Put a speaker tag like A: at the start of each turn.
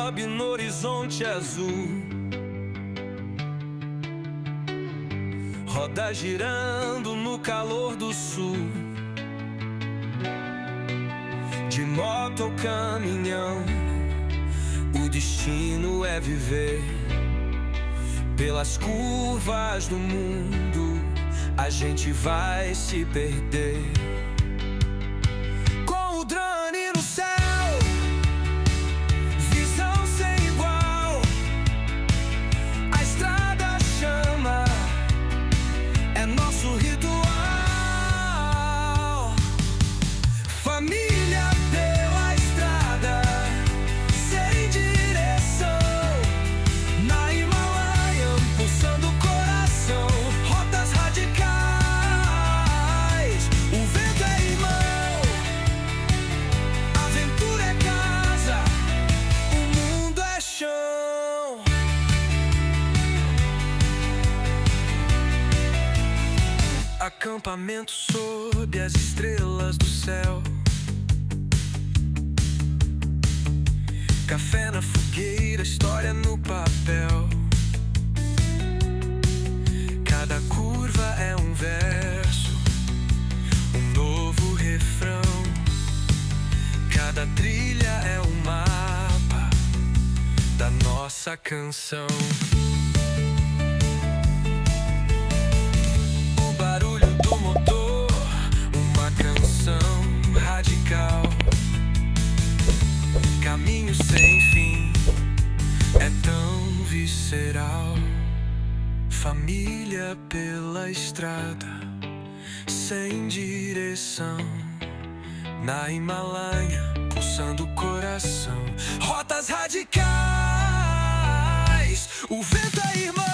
A: sobe no horizonte azul, roda girando no calor do sul. De moto ou caminhão, o destino é viver pelas curvas do mundo. A gente vai se perder com o drone no céu, visão sem igual. A estrada chama, é nosso ritual. Família pela estrada, sem direção, na Himalaia, pulsando o coração. Rotas radicais, o vento é irmão, aventura é casa, o mundo é chão. Acampamento sob as estrelas do céu, café na fogueira, história no papel. Cada curva é um verso, um novo refrão. Cada trilha é um mapa da nossa canção. O barulho do motor, uma canção radical. Caminho sem fim, é tão visceral. Família pela estrada, sem direção, na Himalaia, pulsando o coração. Rotas radicais, o vento é irmão.